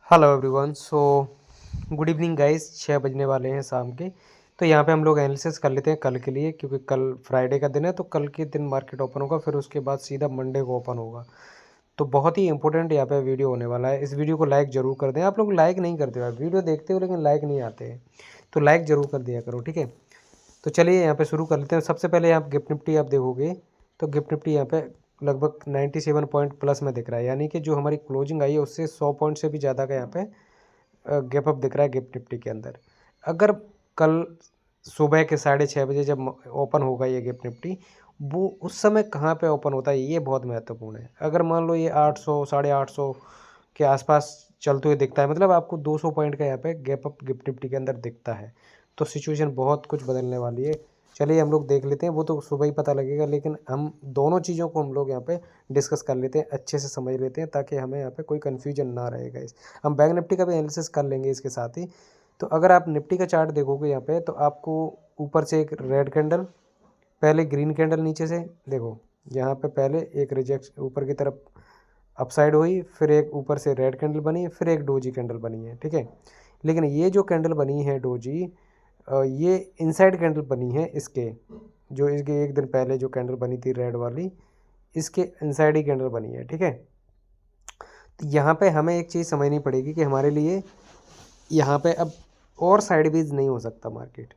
Hello everyone. Good evening guys. 6 बजने वाले हैं शाम के। तो यहाँ पे हम लोग एनालिसिस कर लेते हैं कल के लिए, क्योंकि कल फ्राइडे का दिन है। तो कल के दिन मार्केट ओपन होगा, फिर उसके बाद सीधा मंडे को ओपन होगा। तो बहुत ही इंपॉर्टेंट यहाँ पे वीडियो होने वाला है। इस वीडियो को लाइक ज़रूर कर दें। आप लोग लाइक नहीं करते हो, आप वीडियो देखते हो लेकिन लाइक नहीं आते हैं, तो लाइक ज़रूर कर दिया करो, ठीक है। तो चलिए यहाँ पे शुरू कर लेते हैं। सबसे पहले आप गिफ्ट निफ्टी आप देखोगे तो गिफ्ट निफ्टी यहाँ पे लगभग 97 पॉइंट प्लस में दिख रहा है, यानी कि जो हमारी क्लोजिंग आई है उससे 100 पॉइंट से भी ज़्यादा का यहाँ पे गैप अप दिख रहा है गिफ्ट निफ्टी के अंदर। अगर कल सुबह के 6:30 बजे जब ओपन होगा ये गिफ्ट निफ्टी, वो उस समय कहाँ पे ओपन होता है ये बहुत महत्वपूर्ण है। अगर मान लो ये 800 850 के आसपास चलते हुए दिखता है, मतलब आपको 200 पॉइंट का यहाँ पे गैप अप गिफ्ट निफ्टी के अंदर दिखता है, तो सिचुएशन बहुत कुछ बदलने वाली है। चलिए हम लोग देख लेते हैं, वो तो सुबह ही पता लगेगा, लेकिन हम दोनों चीज़ों को हम लोग यहाँ पे डिस्कस कर लेते हैं, अच्छे से समझ लेते हैं, ताकि हमें यहाँ पे कोई कन्फ्यूजन ना रहेगा। हम बैंक निफ्टी का भी एनालिसिस कर लेंगे इसके साथ ही। तो अगर आप निफ्टी का चार्ट देखोगे यहाँ पे, तो आपको ऊपर से एक रेड कैंडल, पहले ग्रीन कैंडल नीचे से देखो, यहाँ पे पहले एक रिजेक्ट ऊपर की तरफ अपसाइड हुई, फिर एक ऊपर से रेड कैंडल बनी, फिर एक डोजी कैंडल बनी है, ठीक है। लेकिन ये जो कैंडल बनी है डोजी, ये इनसाइड कैंडल बनी है इसके, जो इसके एक दिन पहले जो कैंडल बनी थी रेड वाली, इसके इनसाइड ही कैंडल बनी है, ठीक है। तो यहाँ पे हमें एक चीज़ समझनी पड़ेगी कि हमारे लिए यहाँ पे अब और साइडवेज नहीं हो सकता मार्केट,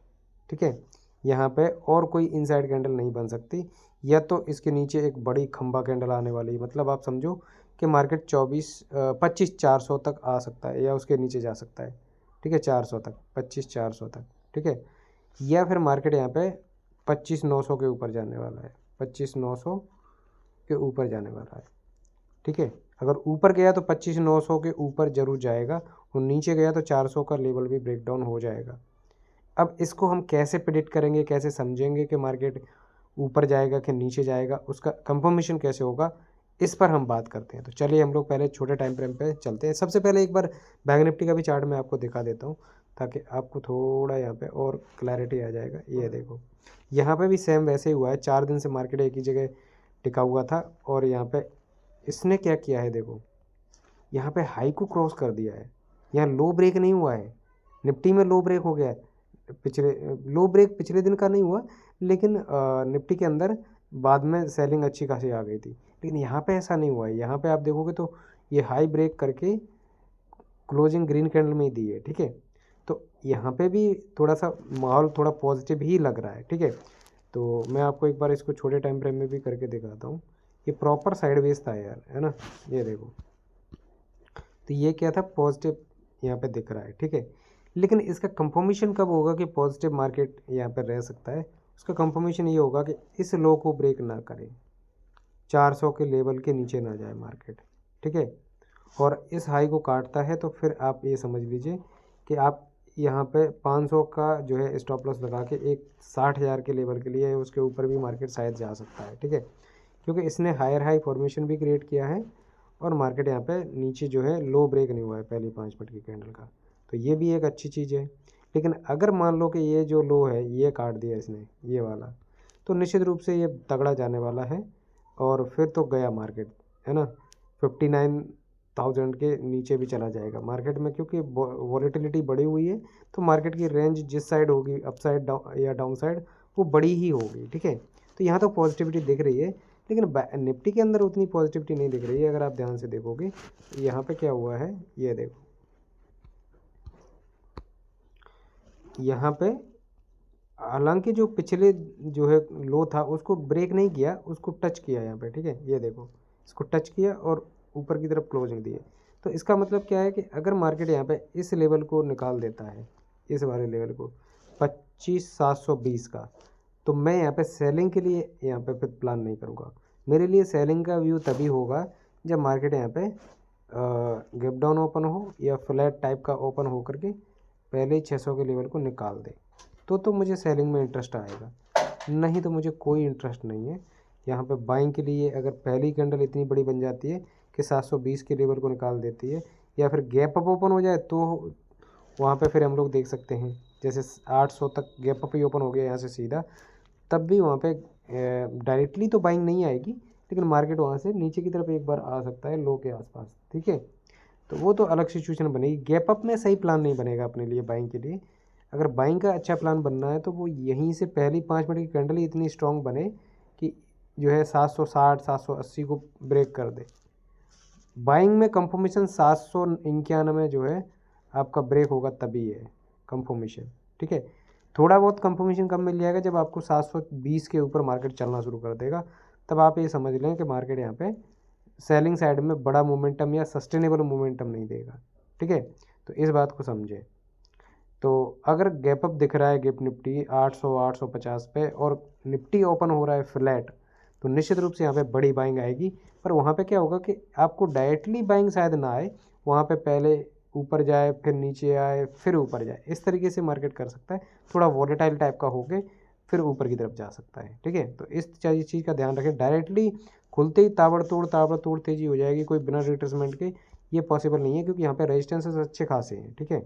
ठीक है। यहाँ पे और कोई इनसाइड कैंडल नहीं बन सकती, या तो इसके नीचे एक बड़ी खंबा कैंडल आने वाली है। मतलब आप समझो कि मार्केट 25 400 तक आ सकता है, या उसके नीचे जा सकता है, ठीक है, 400 तक, 25 400 तक, ठीक है। या फिर मार्केट यहाँ पे 25 900 के ऊपर जाने वाला है, 25 900 के ऊपर जाने वाला है, ठीक है। अगर ऊपर गया तो 25 900 के ऊपर जरूर जाएगा, और नीचे गया तो 400 का लेवल भी ब्रेक डाउन हो जाएगा। अब इसको हम कैसे प्रिडिक्ट करेंगे, कैसे समझेंगे कि मार्केट ऊपर जाएगा कि नीचे जाएगा, उसका कंफर्मेशन कैसे होगा, इस पर हम बात करते हैं। तो चलिए हम लोग पहले छोटे टाइम फ्रेम पे चलते हैं। सबसे पहले एक बार बैंक निफ्टी का भी चार्ट मैं आपको दिखा देता हूँ, ताकि आपको थोड़ा यहाँ पे और क्लैरिटी आ जाएगा। ये देखो, यहाँ पे भी सेम वैसे ही हुआ है। 4 दिन से मार्केट एक ही जगह टिका हुआ था, और यहाँ पे इसने क्या किया है, देखो यहाँ पे हाई को क्रॉस कर दिया है। यहाँ लो ब्रेक नहीं हुआ है, निफ्टी में लो ब्रेक हो गया है। पिछले लो ब्रेक पिछले दिन का नहीं हुआ, लेकिन निफ्टी के अंदर बाद में सेलिंग अच्छी खासी आ गई थी। लेकिन यहाँ पे ऐसा नहीं हुआ है। यहाँ पे आप देखोगे तो ये हाई ब्रेक करके क्लोजिंग ग्रीन कैंडल में ही दी है, ठीक है। तो यहाँ पे भी थोड़ा सा माहौल थोड़ा पॉजिटिव ही लग रहा है, ठीक है। तो मैं आपको एक बार इसको छोटे टाइम फ्रेम में भी करके दिखाता हूँ। ये प्रॉपर साइडवेज था यार, है ना। ये देखो, तो ये क्या था, पॉजिटिव यहाँ पे दिख रहा है, ठीक है। लेकिन इसका कंफर्मेशन कब होगा कि पॉजिटिव मार्केट यहाँ पे रह सकता है? उसका कंफर्मेशन ये होगा कि इस लो को ब्रेक ना करे, 400 के लेवल के नीचे ना जाए मार्केट, ठीक है। और इस हाई को काटता है तो फिर आप ये समझ लीजिए कि आप यहाँ पे 500 का जो है स्टॉप लॉस लगा के एक 60,000 के लेवल के लिए, उसके ऊपर भी मार्केट शायद जा सकता है, ठीक है। क्योंकि इसने हायर हाई फॉर्मेशन भी क्रिएट किया है, और मार्केट यहाँ पे नीचे जो है लो ब्रेक नहीं हुआ है पहली 5 मिनट की कैंडल का, तो ये भी एक अच्छी चीज़ है। लेकिन अगर मान लो कि ये जो लो है ये काट दिया इसने, ये वाला, तो निश्चित रूप से ये तगड़ा जाने वाला है, और फिर तो गया मार्केट, है ना। 59,000 के नीचे भी चला जाएगा मार्केट में, क्योंकि वॉलेटिलिटी बढ़ी हुई है। तो मार्केट की रेंज जिस साइड होगी, अप साइड डाउन या डाउन साइड, वो बड़ी ही होगी, ठीक है। तो यहाँ तो पॉजिटिविटी दिख रही है, लेकिन निफ्टी के अंदर उतनी पॉजिटिविटी नहीं दिख रही है। अगर आप ध्यान से देखोगे यहाँ पे क्या हुआ है, ये देखो यहाँ पे, हालांकि जो पिछले जो है लो था उसको ब्रेक नहीं किया, उसको टच किया यहाँ पे, ठीक है। ये देखो, इसको टच किया और ऊपर की तरफ क्लोजिंग दी है। तो इसका मतलब क्या है कि अगर मार्केट यहाँ पे इस लेवल को निकाल देता है, इस वाले लेवल को 25,720 का, तो मैं यहाँ पे सेलिंग के लिए यहाँ पे फिर प्लान नहीं करूँगा। मेरे लिए सेलिंग का व्यू तभी होगा जब मार्केट यहाँ पे गैप डाउन ओपन हो, या फ्लैट टाइप का ओपन हो करके पहले ही 600 के लेवल को निकाल दे, तो मुझे सेलिंग में इंटरेस्ट आएगा। नहीं तो मुझे कोई इंटरेस्ट नहीं है यहाँ पे बाइंग के लिए। अगर पहली कैंडल इतनी बड़ी बन जाती है कि 720 के लेवल को निकाल देती है, या फिर गैप अप ओपन हो जाए, तो वहाँ पे फिर हम लोग देख सकते हैं जैसे 800 तक गैप अप ही ओपन हो गया यहाँ से सीधा, तब भी वहाँ पे डायरेक्टली तो बाइंग नहीं आएगी, लेकिन मार्केट वहाँ से नीचे की तरफ एक बार आ सकता है लो के आसपास, ठीक है। तो वो तो अलग सिचुएशन बनेगी। गैप अप में सही प्लान नहीं बनेगा अपने लिए बाइंग के लिए। अगर बाइंग का अच्छा प्लान बनना है तो वो यहीं से पहली 5 मिनट की कैंडल ही इतनी स्ट्रांग बने कि जो है 760 780 को ब्रेक कर दे। बाइंग में कंफर्मेशन 791 जो है आपका ब्रेक होगा तभी है कंफर्मेशन, ठीक है। थोड़ा बहुत कंफर्मेशन कम मिल जाएगा जब आपको 720 के ऊपर मार्केट चलना शुरू कर देगा, तब आप ये समझ लें कि मार्केट यहाँ पे सेलिंग साइड में बड़ा मोमेंटम या सस्टेनेबल मोमेंटम नहीं देगा, ठीक है। तो इस बात को समझें। तो अगर गैप अप दिख रहा है गिफ्ट निफ्टी 800 850 पे और निफ्टी ओपन हो रहा है फ्लैट, तो निश्चित रूप से यहाँ पे बड़ी बाइंग आएगी। पर वहाँ पे क्या होगा कि आपको डायरेक्टली बाइंग शायद ना आए, वहाँ पे पहले ऊपर जाए फिर नीचे आए फिर ऊपर जाए, इस तरीके से मार्केट कर सकता है। थोड़ा वॉलेटाइल टाइप का होके फिर ऊपर की तरफ जा सकता है, ठीक है। तो इस चीज़ का ध्यान रखें। डायरेक्टली खुलते ही ताबड़तोड़ तेज़ी हो जाएगी कोई बिना रिट्रेसमेंट के, ये पॉसिबल नहीं है, क्योंकि यहाँ पे रेजिस्टेंसेस अच्छे खासे हैं, ठीक है।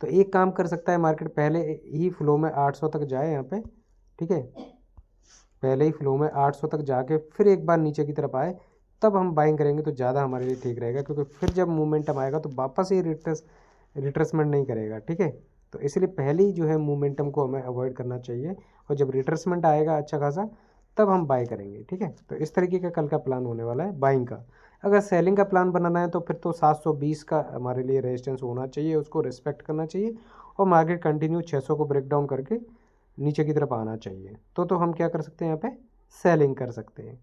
तो एक काम कर सकता है मार्केट, पहले ही फ्लो में 800 तक जाए यहाँ पे, ठीक है। पहले ही फ्लो में 800 तक जाके फिर एक बार नीचे की तरफ आए, तब हम बाइंग करेंगे तो ज़्यादा हमारे लिए ठीक रहेगा, क्योंकि फिर जब मोमेंटम आएगा तो वापस ही रिट्रेसमेंट नहीं करेगा, ठीक है। तो इसलिए पहले ही जो है मोमेंटम को हमें अवॉइड करना चाहिए, और जब रिट्रेसमेंट आएगा अच्छा खासा तब हम बाय करेंगे, ठीक है। तो इस तरीके का कल का प्लान होने वाला है बाइंग का। अगर सेलिंग का प्लान बनाना है तो फिर तो 720 का हमारे लिए रेजिस्टेंस होना चाहिए, उसको रिस्पेक्ट करना चाहिए, और मार्केट कंटिन्यू 600 को ब्रेक डाउन करके नीचे की तरफ आना चाहिए। तो हम क्या कर सकते हैं, यहाँ पे सेलिंग कर सकते हैं।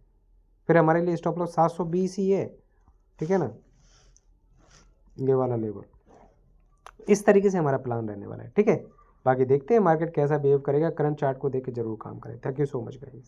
फिर हमारे लिए स्टॉप लॉस 720 ही है, ठीक है ना, ये वाला लेवल। इस तरीके से हमारा प्लान रहने वाला है, ठीक है। बाकी देखते हैं मार्केट कैसा बिहेव करेगा। करंट चार्ट को देख के जरूर काम करें। Thank you so much guys.